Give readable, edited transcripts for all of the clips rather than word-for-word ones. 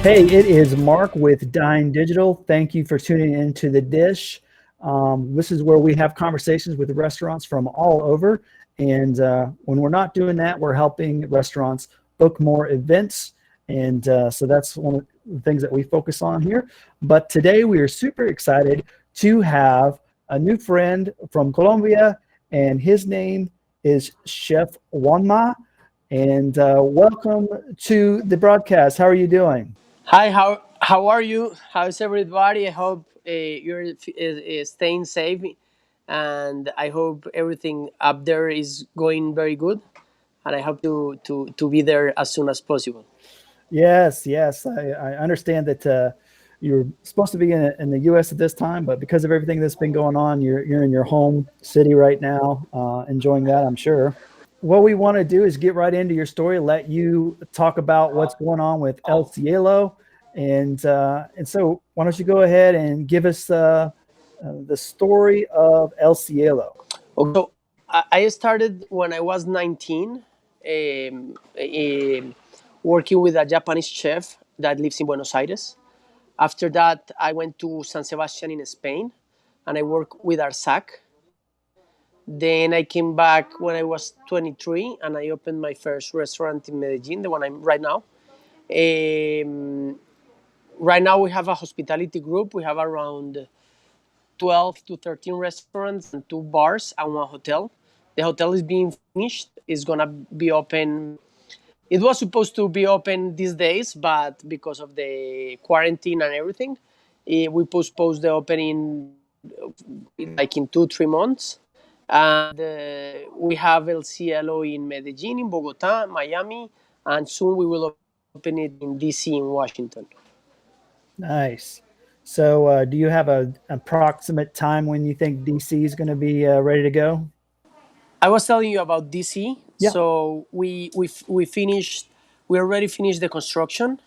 Hey, it is Mark with Dine Digital. Thank you for tuning into The Dish. This is where we have conversations with restaurants from all over. And when we're not doing that, we're helping restaurants book more events. And so that's one of the things that we focus on here. But today we are super excited to have a new friend from Colombia, and his name is Chef Juanma. And welcome to the broadcast. How are you doing? Hi, how are you? How's everybody? I hope you're staying safe, and I hope everything up there is going very good. And I hope to be there as soon as possible. Yes, yes. I understand that you're supposed to be in the U.S. at this time, but because of everything that's been going on, you're in your home city right now, enjoying that, I'm sure. What we want to do is get right into your story, let you talk about what's going on with El Cielo, and so why don't you go ahead and give us the story of El Cielo? Okay, so I started when I was 19, working with a Japanese chef that lives in Buenos Aires. After that, I went to San Sebastian in Spain, and I worked with Arsac. Then I came back when I was 23 and I opened my first restaurant in Medellin, the one I'm right now. Um, right now we have a hospitality group. We have around 12 to 13 restaurants and two bars and one hotel. The hotel is being finished. It's gonna be open. It was supposed to be open these days, but because of the quarantine and everything, we postponed the opening like in 2 3 months. And we have El Cielo in Medellin, in Bogota, Miami, and soon we will open it in DC in Washington. Nice. So, do you have a approximate time when you think DC is going to be ready to go? I was telling you about DC. Yeah. So we finished. We already finished the construction.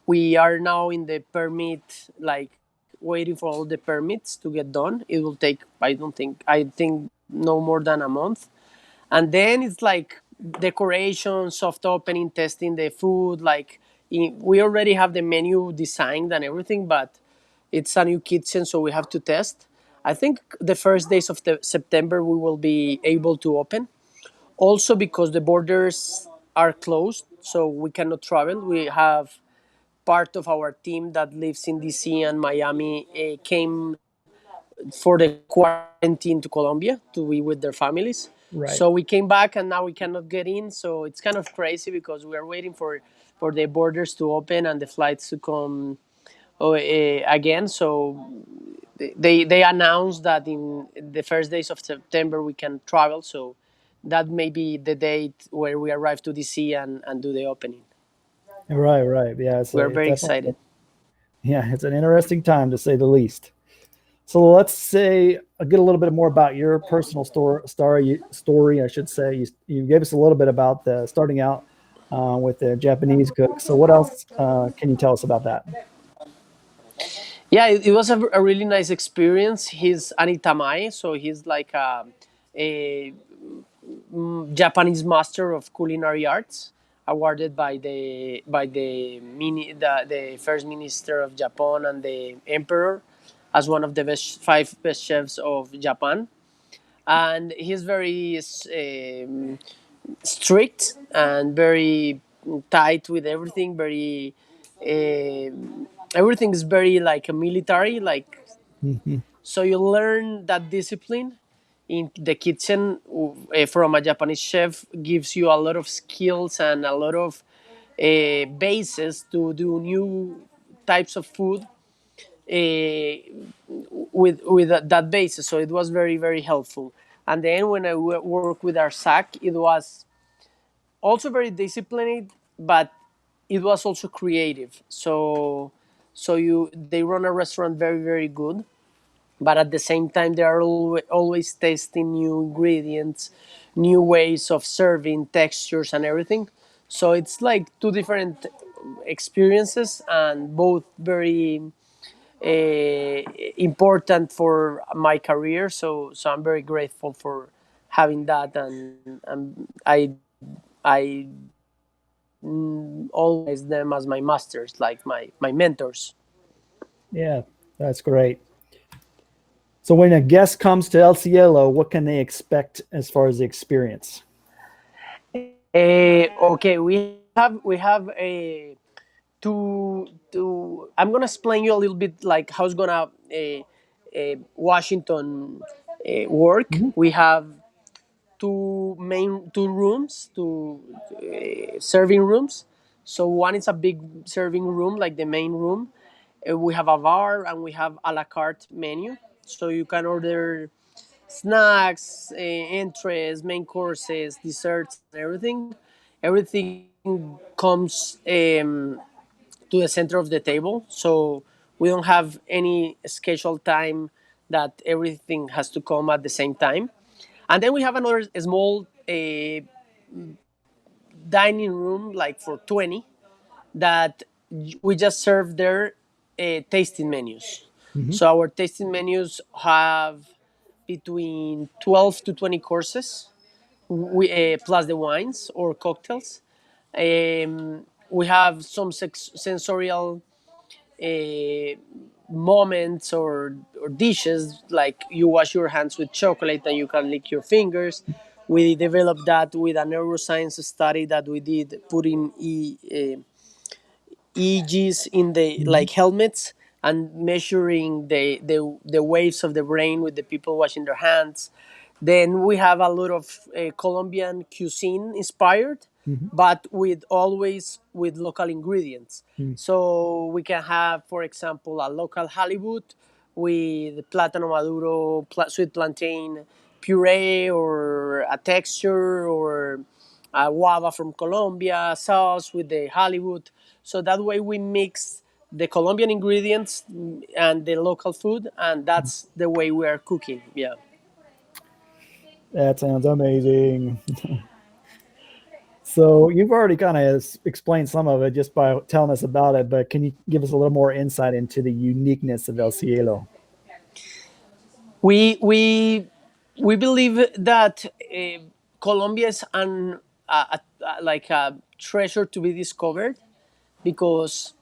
We are now in the permit, like waiting for all the permits to get done. It will take. I think no more than a month, and then it's like decoration, soft opening, testing the food. Like we already have the menu designed and everything, but it's a new kitchen, so we have to test. I think the first days of the September we will be able to open. Also because the borders are closed, so we cannot travel. We have part of our team that lives in DC and Miami came for the quarantine to Colombia to be with their families. Right. So we came back and now we cannot get in. So it's kind of crazy because we are waiting for the borders to open and the flights to come again. So they announced that in the first days of September we can travel. So that may be the date where we arrive to DC and do the opening. Right, right. Yeah, We are it's very definitely, excited. yeah, it's an interesting time to say the least. So let's say get a little bit more about your personal story. I should say you gave us a little bit about the starting out with the Japanese cook. So what else can you tell us about that? Yeah, it was a really nice experience. He's Anitamai, so he's like a Japanese master of culinary arts, awarded by the first minister of Japan and the emperor as one of the five best chefs of Japan. And he's very strict and very tight with everything. Everything is very like a military, like, Mhm. so you learn that discipline in the kitchen from a Japanese chef gives you a lot of skills and a lot of bases to do new types of food with that basis. So it was very very helpful. And then when I worked with Arsac, it was also very disciplined, but it was also creative. So they run a restaurant very very good, but at the same time they are always testing new ingredients, new ways of serving, textures and everything. So it's like two different experiences and both very important for my career. So I'm very grateful for having that, and I always them as my masters, like my mentors. Yeah, that's great. So when a guest comes to El Cielo, what can they expect as far as the experience? Okay, we have a to I'm gonna explain you a little bit like how it's gonna Washington work. Mhm. We have two rooms, two serving rooms. So one is a big serving room, like the main room. We have a bar and we have a la carte menu, so you can order snacks, entrees, main courses, desserts, and everything. Everything comes to the center of the table, so we don't have any scheduled time that everything has to come at the same time. And then we have another small dining room, like for 20, that we just serve there tasting menus. Mhm. So our tasting menus have between 12 to 20 courses, plus the wines or cocktails. We have some sensorial uh, moments or dishes, like you wash your hands with chocolate and you can lick your fingers. We developed that with a neuroscience study that we did, putting EEGs in the Mhm. like helmets and measuring the waves of the brain with the people washing their hands. Then we have a lot of Colombian cuisine inspired, Mhm. but with always with local ingredients. Mhm. So we can have, for example, a local halibut with plátano maduro, sweet plantain puree, or a texture, or a guava from Colombia sauce with the halibut. So that way we mix the Colombian ingredients and the local food, and that's the way we are cooking. Yeah. That sounds amazing. So you've already kind of explained some of it just by telling us about it, but can you give us a little more insight into the uniqueness of El Cielo? We believe that Colombia is like a treasure to be discovered, because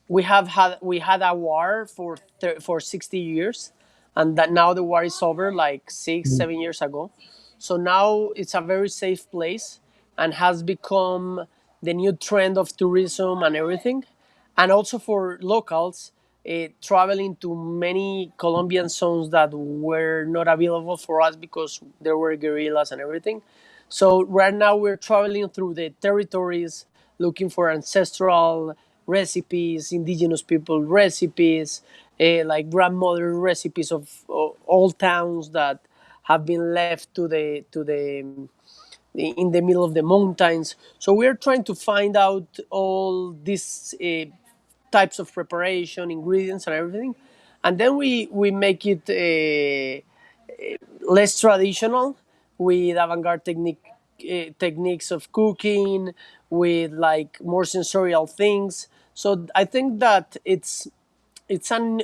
we had a war for 60 years, and that now the war is over, like six Mm. 7 years ago. So now it's a very safe place and has become the new trend of tourism and everything. And also for locals, traveling to many Colombian zones that were not available for us because there were guerrillas and everything. So right now we're traveling through the territories, looking for ancestral recipes, indigenous people recipes, like grandmother recipes of old towns that have been left to the in the middle of the mountains. So we're trying to find out all these types of preparation, ingredients, and everything, and then we make it less traditional, with avant-garde techniques of cooking, with like more sensorial things. So I think that it's an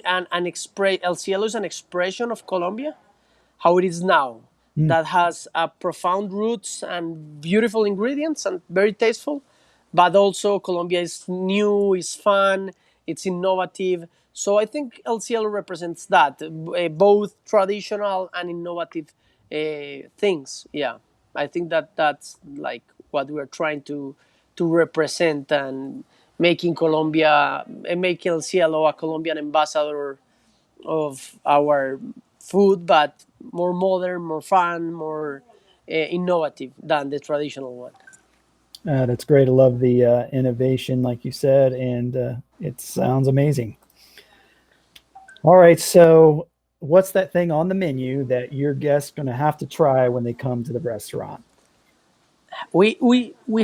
express. El Cielo is an expression of Colombia, how it is now, Mm. that has profound roots and beautiful ingredients and very tasteful. But also Colombia is new, is fun, it's innovative. So I think El Cielo represents that, both traditional and innovative things. Yeah, I think that that's like what we're trying to represent, and making Colombia, making El Cielo a Colombian ambassador of our food, but more modern, more fun, more innovative than the traditional one. That's great. I love the innovation, like you said, and it sounds amazing. All right, so what's that thing on the menu that your guests going to have to try when they come to the restaurant? We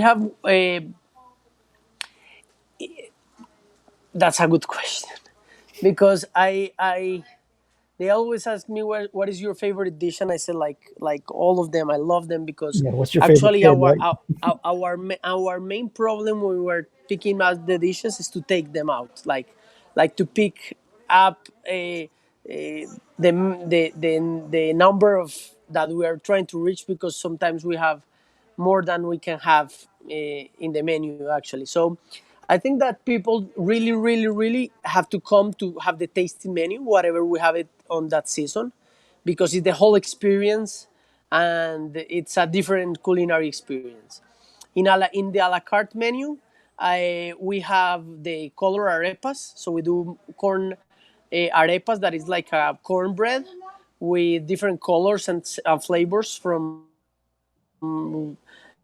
have that's a good question, because I they always ask me what is your favorite dish, and I say like all of them. I love them, because Yeah, what's your favorite actually kid, right? our main problem when we were picking out the dishes is to take them out, like to pick up the number of that we are trying to reach, because sometimes we have more than we can have in the menu actually. So I think that people really, really, really have to come to have the tasting menu, whatever we have it on that season, because it's the whole experience and it's a different culinary experience. In the a la carte menu, we have the color arepas. So we do corn arepas that is like a cornbread with different colors and flavors from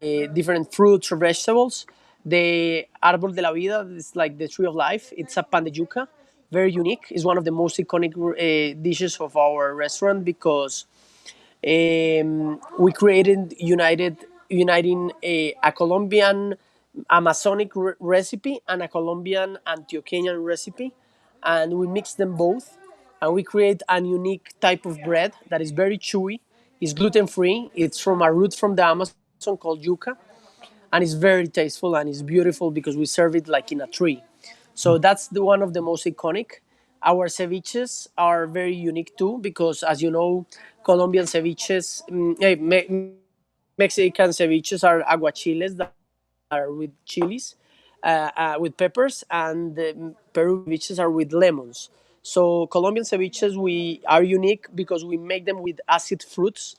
different fruits or vegetables. The Árbol de la Vida is like the tree of life. It's a pan de yuca, very unique. It's one of the most iconic dishes of our restaurant because we created uniting a Colombian Amazonic recipe and a Colombian Antioqueñan recipe, and we mix them both, and we create a unique type of bread that is very chewy. It's gluten free. It's from a root from the Amazon called yuca, and it's very tasteful and it's beautiful because we serve it like in a tree. So that's the one of the most iconic. Our ceviches are very unique too because, as you know, Colombian ceviches, Mexican ceviches are aguachiles that are with chilies, with peppers, and the Peru ceviches are with lemons. So Colombian ceviches we are unique because we make them with acid fruits,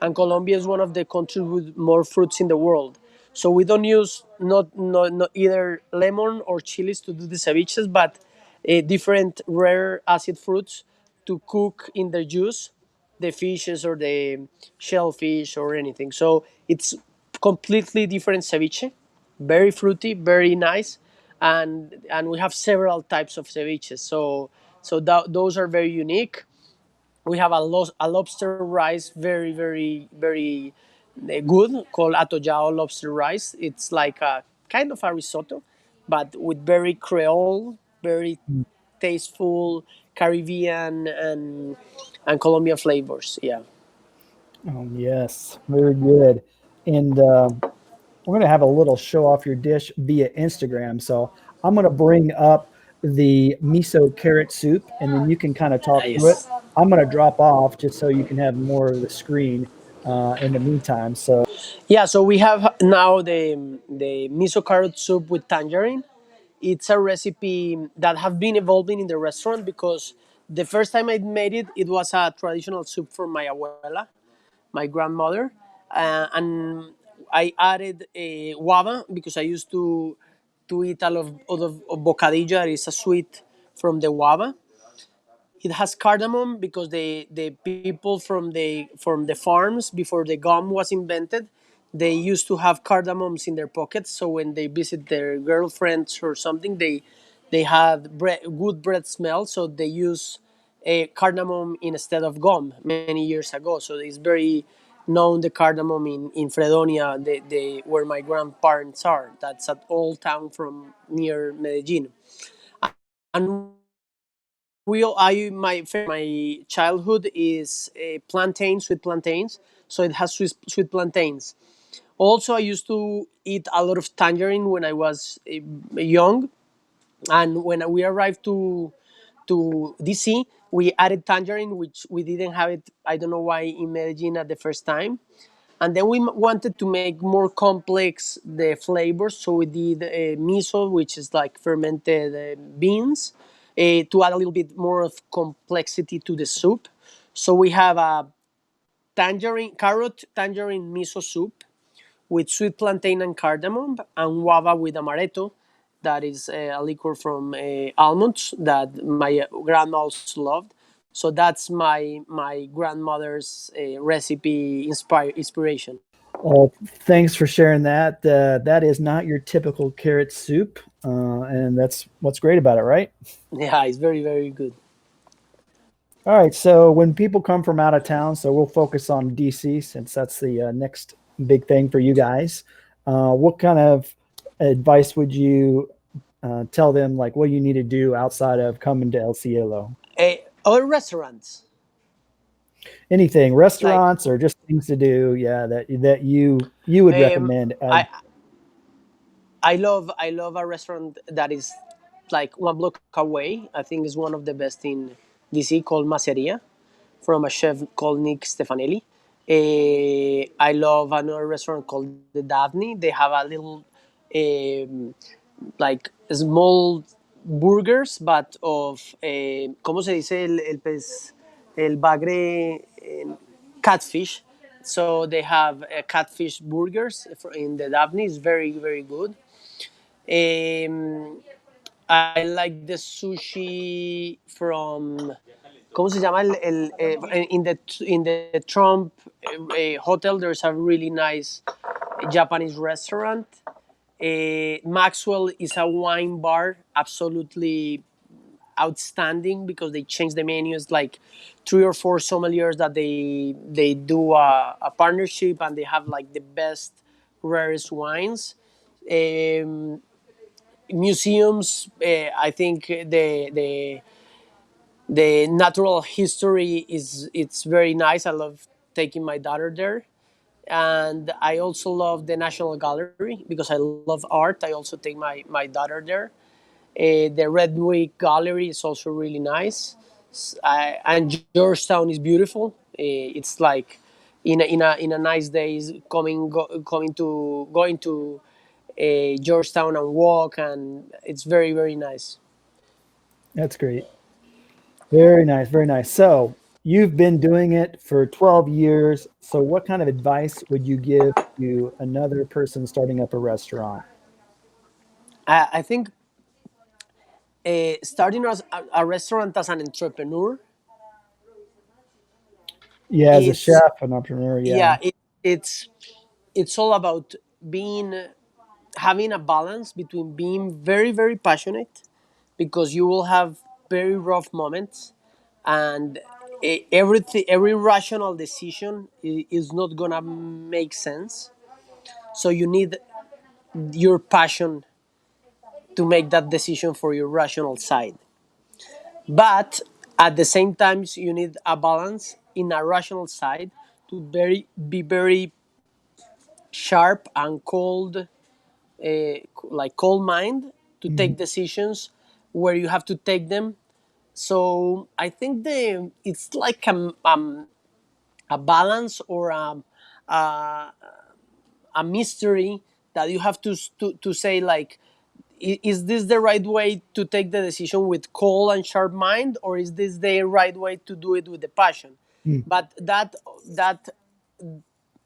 and Colombia is one of the countries with more fruits in the world. So we don't use not either lemon or chilies to do the ceviches, but different rare acid fruits to cook in the juice the fishes or the shellfish or anything. So it's completely different ceviche, very fruity, very nice, and we have several types of ceviches. Those are very unique. We have a lobster rice, very good, called atollado lobster rice. It's like a kind of a risotto, but with very Creole, very tasteful Caribbean and Colombian flavors. Yeah. Oh, yes, very good. And we're going to have a little show off your dish via Instagram. So I'm going to bring up the miso carrot soup, and then you can kind of talk through it. Yes. I'm going to drop off just so you can have more of the screen in the meantime. So, Yeah. So we have now the miso carrot soup with tangerine. It's a recipe that have been evolving in the restaurant because the first time I made it, it was a traditional soup from my abuela, my grandmother, and I added a guava because I used to eat a lot of bocadillo. That is a sweet from the guava. It has cardamom because the people from the farms before the gum was invented, they used to have cardamoms in their pockets. So when they visit their girlfriends or something, they had good bread smell. So they use a cardamom instead of gum many years ago. So it's very known the cardamom in Fredonia, where my grandparents are. That's an old town from near Medellin. And my childhood is plantains, sweet plantains, so it has sweet plantains. Also, I used to eat a lot of tangerine when I was young, and when we arrived to DC, we added tangerine, which we didn't have it. I don't know why in Medellin at the first time, and then we wanted to make more complex the flavors, so we did miso, which is like fermented beans, to add a little bit more of complexity to the soup. So we have a carrot tangerine miso soup with sweet plantain and cardamom, and guava with amaretto, that is a liquor from almonds that my grandma also loved. So that's my grandmother's recipe inspiration. thanks for sharing that. That is not your typical carrot soup, and that's what's great about it, right? Yeah, it's very good. All right. So when people come from out of town, so we'll focus on DC since that's the next big thing for you guys. What kind of advice would you tell them, like what you need to do outside of coming to El Cielo? Other restaurants Anything, like restaurants or just things to do, yeah, that you would um, recommend. I love a restaurant that is like one block away. I think is one of the best in DC, called Masseria, from a chef called Nick Stefanelli. I love another restaurant called the Daphne. They have a little like small burgers, but of ¿cómo se dice el pez? El bagre catfish. So they have catfish burgers in the Daphne. It's very very good. Um, I like the sushi from ¿cómo se llama in the Trump hotel? There's a really nice Japanese restaurant. Maxwell is a wine bar, absolutely outstanding because they change the menus like three or four sommeliers that they do a partnership and they have like the best rarest wines. Um, Museums, I think the natural history is it's very nice. I love taking my daughter there, and I also love the National Gallery because I love art. I also take my daughter there. The Redwick Gallery is also really nice, and Georgetown is beautiful. It's like in a nice days going to Georgetown and walk, and it's very very nice. That's great. Very nice, very nice. So you've been doing it for 12 years. So what kind of advice would you give to another person starting up a restaurant? I think starting as a restaurant as an entrepreneur Yeah, as a is chef, an entrepreneur, yeah. yeah it's it's all about being having a balance between being very very passionate because you will have very rough moments and every rational decision is not gonna make sense, so you need your passion to make that decision for your rational side, but at the same time you need a balance in a rational side to be very sharp and cold, like cold mind to Mhm. take decisions where you have to take them. So I think it's like a balance or a mystery that you have to say like, is this the right way to take the decision with cold and sharp mind, or is this the right way to do it with the passion? Mm. But that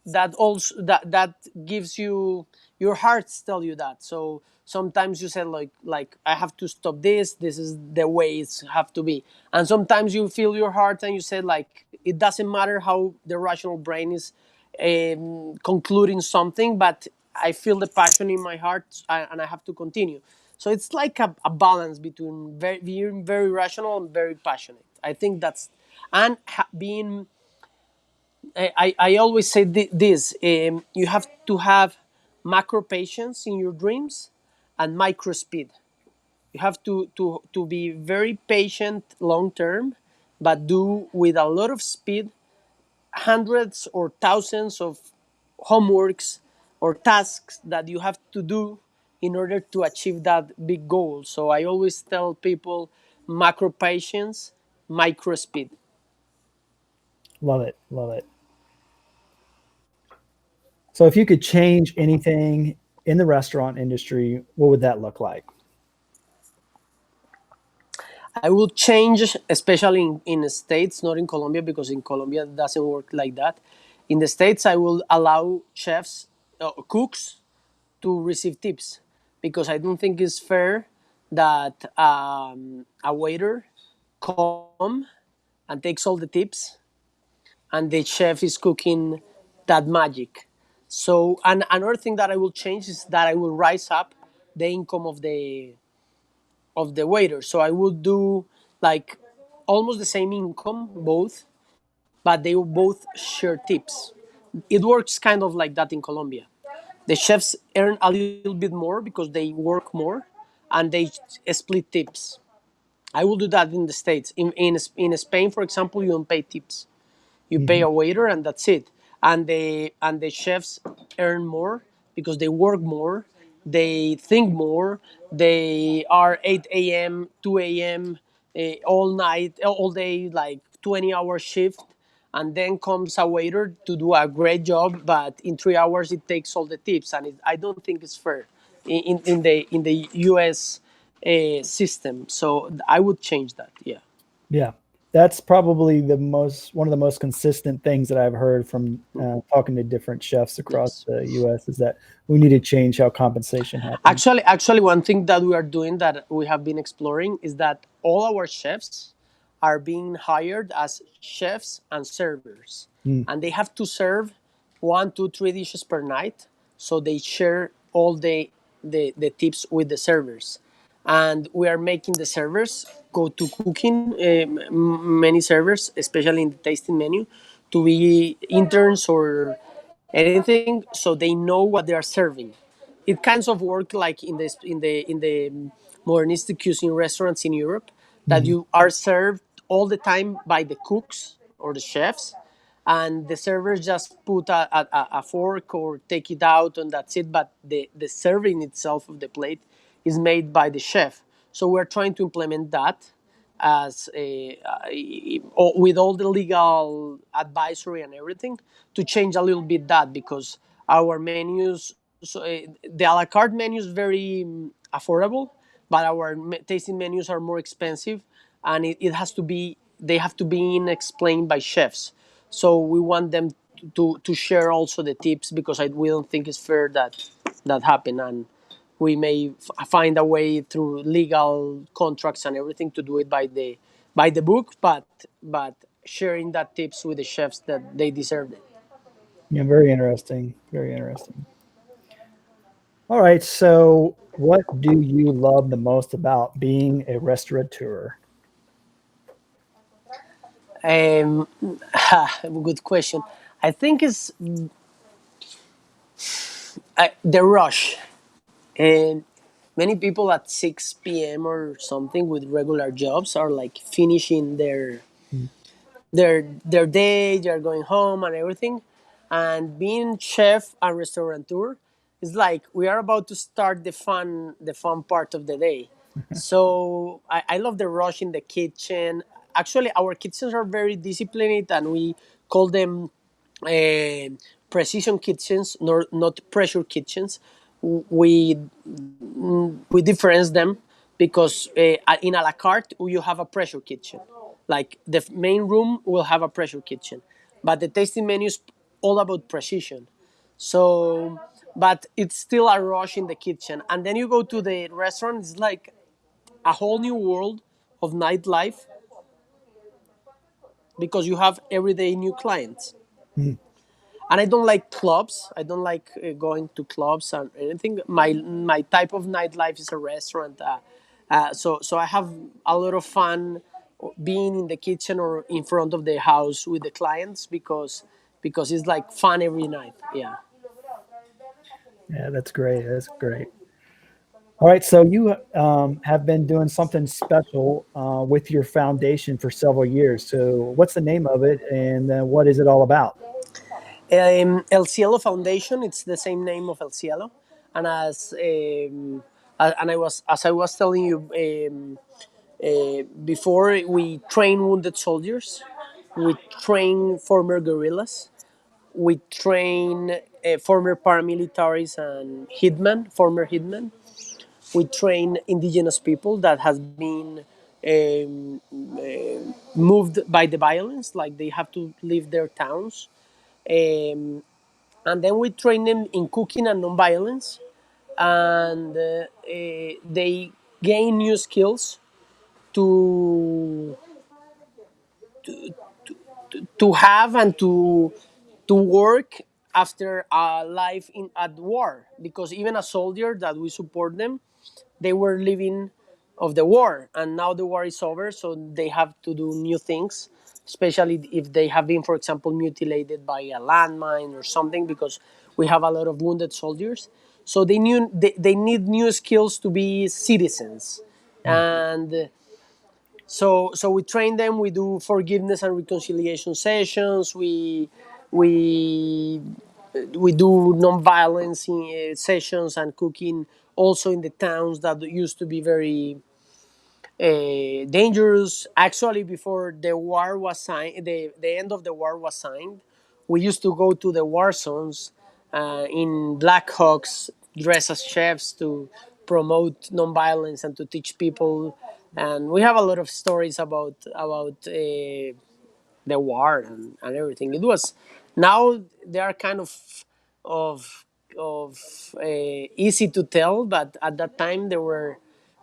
that also that gives you your hearts tell you that. So sometimes you say like I have to stop this is the way it's have to be, and sometimes you feel your heart and you say like it doesn't matter how the rational brain is concluding something, but I feel the passion in my heart and I have to continue. So it's like a balance between being very rational and very passionate. I think that's and being I always say this: you have to have macro patience in your dreams and micro speed. You have to be very patient long term, but do with a lot of speed hundreds or thousands of homeworks or tasks that you have to do in order to achieve that big goal. So I always tell people macro patience, micro speed. Love it. Love it. So if you could change anything in the restaurant industry, what would that look like? I will change, especially in the States, not in Colombia, because in Colombia it doesn't work like that. In the States, I will allow chefs, cooks, to receive tips because I don't think it's fair that a waiter come and takes all the tips and the chef is cooking that magic. So, and another thing that I will change is that I will rise up the income of the waiter. So I would do like almost the same income, both, but they will both share tips. It works kind of like that in Colombia. The chefs earn a little bit more because they work more and they split tips. I will do that in the States. In Spain, for example, you don't pay tips. You pay Mhm. a waiter and that's it. And the chefs earn more because they work more, they think more, they are 8 a.m., 2 a.m., all night, all day, like 20-hour shift, and then comes a waiter to do a great job, but in 3 hours it takes all the tips, and I don't think it's fair in the U.S. System. So I would change that. Yeah. Yeah, that's probably one of the most consistent things that I've heard from talking to different chefs across Yes. the U.S. is that we need to change how compensation happens. Actually, one thing that we are doing that we have been exploring is that all our chefs are being hired as chefs and servers, Mm. and they have to serve one, two, three dishes per night. So they share all the tips with the servers, and we are making the servers go to cooking. Many servers, especially in the tasting menu, to be interns or anything, so they know what they are serving. It kinds of work like in the modernistic cuisine restaurants in Europe, that Mhm. you are served all the time by the cooks or the chefs, and the servers just put a fork or take it out and that's it. But the serving itself of the plate is made by the chef. So we're trying to implement that as with all the legal advisory and everything, to change a little bit that, because our menus, so the a la carte menu is very affordable, but our tasting menus are more expensive, and it has to be, they have to be explained by chefs. So we want them to share also the tips, because we don't think it's fair that happen, and we may find a way through legal contracts and everything to do it by the book, but sharing that tips with the chefs that they deserve it. Yeah, very interesting. Very interesting. All right. So, what do you love the most about being a restaurateur? Um, Good question. I think it's the rush, and many people at 6 p.m. or something with regular jobs are like finishing Mm. their day, they're going home and everything. And being chef and restaurateur is like we are about to start the fun part of the day. So I love the rush in the kitchen. Actually, our kitchens are very disciplined, and we call them uh, precision kitchens, not pressure kitchens. We we difference them, because in a la carte you have a pressure kitchen, like the main room will have a pressure kitchen, but the tasting menu is all about precision. So, but it's still a rush in the kitchen, and then you go to the restaurant, it's like a whole new world of nightlife, because you have everyday new clients. Mm. And I don't like clubs. I don't like going to clubs and anything. My type of nightlife is a restaurant. So I have a lot of fun being in the kitchen or in front of the house with the clients, because it's like fun every night. Yeah. Yeah, that's great. That's great. All right. So, you have been doing something special with your foundation for several years. So, what's the name of it and what is it all about? El Cielo Foundation. It's the same name of El Cielo, and as I was telling you before, we train wounded soldiers, we train former guerrillas, we train former paramilitaries and former hitmen. We train indigenous people that has been moved by the violence, like they have to leave their towns. Um, and then we train them in cooking and non-violence, and they gain new skills to have and to work after a life in at war, because even a soldier that we support them, they were living of the war, and now the war is over, so they have to do new things, especially if they have been, for example, mutilated by a landmine or something, because we have a lot of wounded soldiers. So they need new skills to be citizens. Mm. And so we train them. We do forgiveness and reconciliation sessions. We do non-violence sessions and cooking, also in the towns that used to be very dangerous. Actually, before the war was signed, the end of the war was signed, we used to go to the war zones in Black Hawks, dress as chefs to promote nonviolence and to teach people. And we have a lot of stories about the war and everything. It was now they are kind of of easy to tell, but at that time they were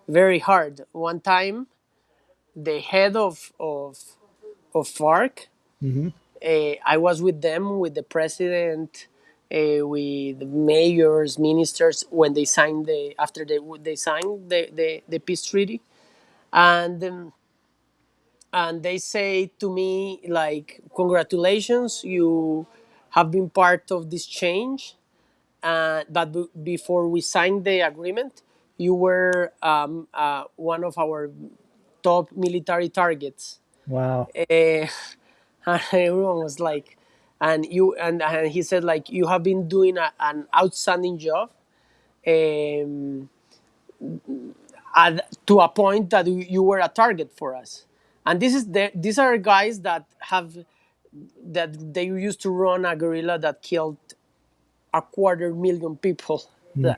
very hard. One time, the head of FARC, Hmm. I was with them, with the president, with the mayors, ministers when they signed after they signed the peace treaty, and. And they say to me like, congratulations, you have been part of this change, but before we signed the agreement, you were one of our top military targets. Wow. And everyone was like, and he said like, you have been doing an outstanding job, um, to a point that you were a target for us. And these are guys that have that they used to run a guerrilla that killed 250,000 people. Mm.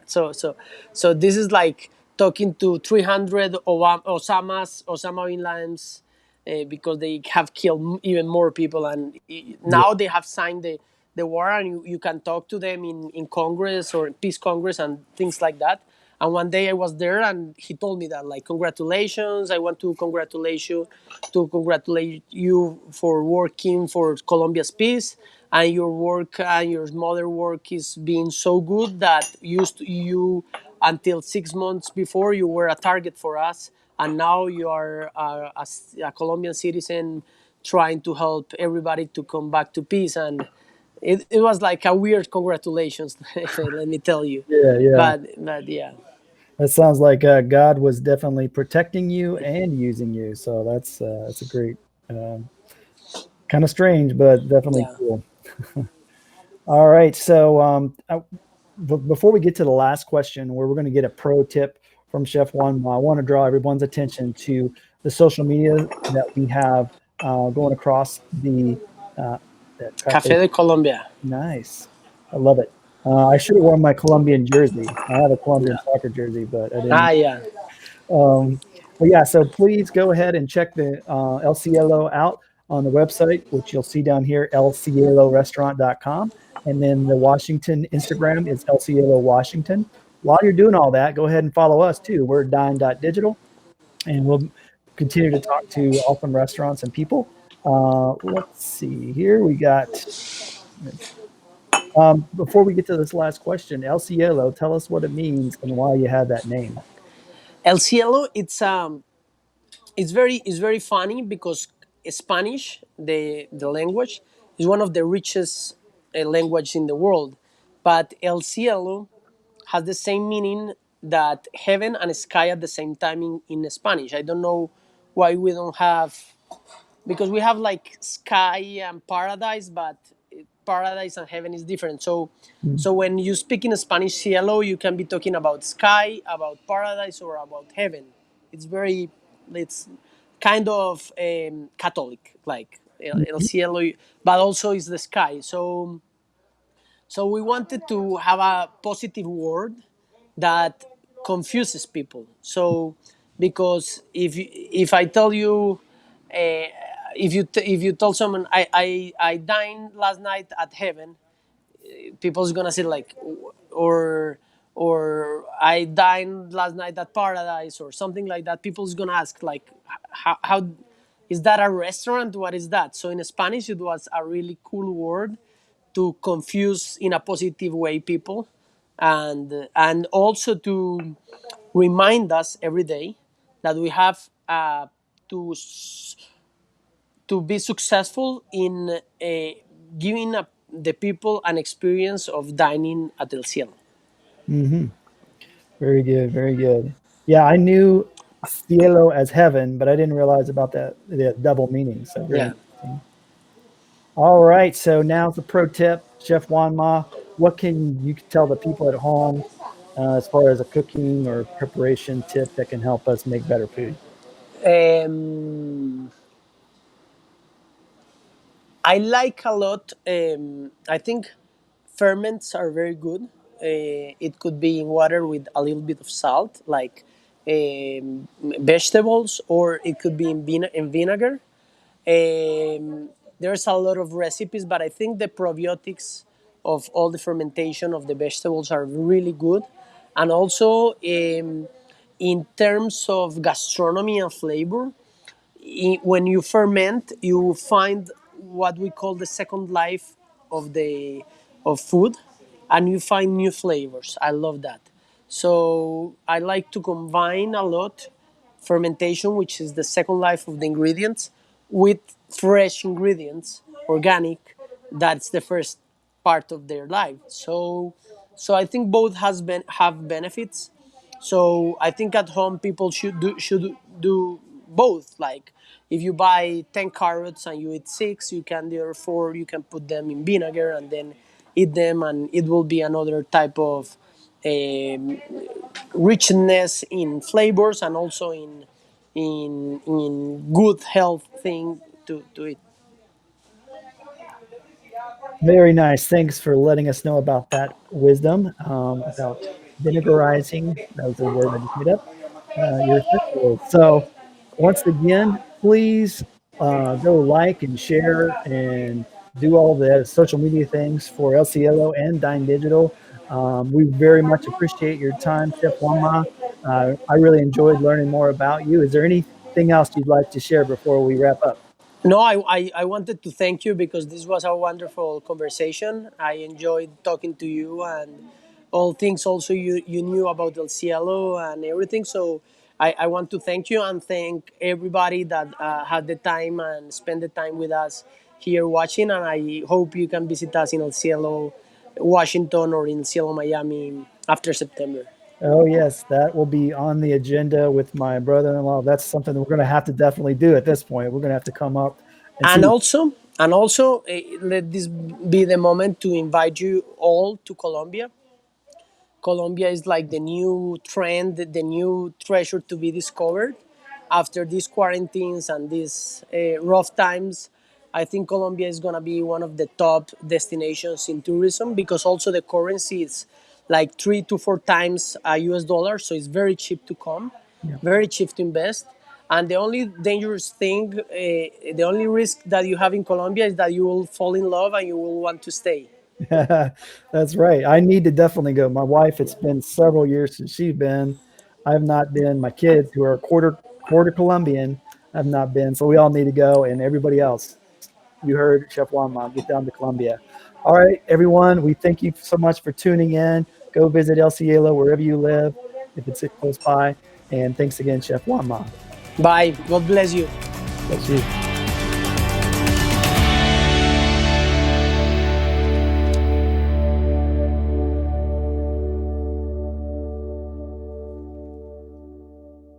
So this is like talking to 300 Osama bin Laden's, because they have killed even more people, and Yeah. now they have signed the war, and you can talk to them in Congress or Peace Congress and things like that. And one day I was there, and he told me that like, congratulations, I want to congratulate you for working for Colombia's peace, and your work and your mother work is being so good that you until 6 months before you were a target for us, and now you are a Colombian citizen trying to help everybody to come back to peace. And it was like a weird congratulations, let me tell you. Yeah. Yeah. But yeah, That sounds like God was definitely protecting you and using you. So that's a great, um, kind of strange, but definitely yeah. cool. All right. So before we get to the last question, where we're going to get a pro tip from Chef Juanma, I want to draw everyone's attention to the social media that we have going across uh, the cafe. Café de Colombia. Nice. I love it. I should have worn my Colombian jersey. I have a Colombian Yeah. soccer jersey, but I didn't. Yeah. But yeah, so please go ahead and check the El Cielo out on the website, which you'll see down here, elcielorestaurant.com. And then the Washington Instagram is El Cielo Washington. While you're doing all that, go ahead and follow us too. We're dine.digital, and we'll continue to talk to awesome restaurants and people. Let's see here. We got, before we get to this last question, El Cielo, tell us what it means and why you have that name. El Cielo, it's very funny because Spanish, the language, is one of the richest language in the world. But El Cielo has the same meaning that heaven and sky at the same time in Spanish. I don't know why we don't have, because we have like sky and paradise, but paradise and heaven is different. So when you speak in Spanish, cielo, you can be talking about sky, about paradise, or about heaven. It's very, it's kind of Catholic, like el cielo, but also is the sky. So we wanted to have a positive word that confuses people. So because if I tell you, uh, if you tell someone I dined last night at heaven, people's gonna say like, or I dined last night at paradise or something like that. People's gonna ask like, how is that a restaurant? What is that? So in Spanish, it was a really cool word to confuse in a positive way people, and also to remind us every day that we have to to be successful in giving the people an experience of dining at El Cielo. Hmm. Very good, very good. Yeah, I knew cielo as heaven, but I didn't realize about that the double meaning. So very Yeah. interesting. All right, so now's the pro tip, Chef Wanma. What can you tell the people at home as far as a cooking or preparation tip that can help us make better food? Um, I like a lot. I think ferments are very good. It could be in water with a little bit of salt, like vegetables, or it could be in vinegar. There's a lot of recipes, but I think the probiotics of all the fermentation of the vegetables are really good. And also, in terms of gastronomy and flavor, when you ferment, you find what we call the second life of the of food, and you find new flavors. I love that. So I like to combine a lot fermentation, which is the second life of the ingredients, with fresh ingredients, organic. That's the first part of their life. So I think both have benefits. So I think at home people should do both. Like if you buy 10 carrots and you eat six, you can therefore you can put them in vinegar and then eat them, and it will be another type of um, richness in flavors and also in good health thing to eat. Very nice. Thanks for letting us know about that wisdom about vinegarizing. That was a word I just made up. Your vegetables. So, once again, please go like and share and do all the social media things for El Cielo and Dine Digital. We very much appreciate your time, Chef Juanma. I really enjoyed learning more about you. Is there anything else you'd like to share before we wrap up? No, I wanted to thank you because this was a wonderful conversation. I enjoyed talking to you and all things also you knew about El Cielo and everything. So I want to thank you and thank everybody that had the time and spent the time with us here watching. And I hope you can visit us in El Cielo, Washington, or in El Cielo, Miami after September. Oh, yes, that will be on the agenda with my brother-in-law. That's something that we're going to have to definitely do at this point. We're going to have to come up and And see. also, and also, let this be the moment to invite you all to Colombia. Colombia is like the new trend, the new treasure to be discovered. After these quarantines and these rough times, I think Colombia is going to be one of the top destinations in tourism because also the currency is like 3 to 4 times a US dollar. So it's very cheap to come, Yeah. very cheap to invest. And the only dangerous thing, the only risk that you have in Colombia is that you will fall in love and you will want to stay. That's right. I need to definitely go. My wife, it's been several years since she's been. I have not been. My kids, who are quarter Colombian, have not been. So we all need to go, and everybody else. You heard Chef Juanma, get down to Colombia. All right, everyone. We thank you so much for tuning in. Go visit El Cielo wherever you live, if it's close by. And thanks again, Chef Juanma. Bye. God bless you. Bless you.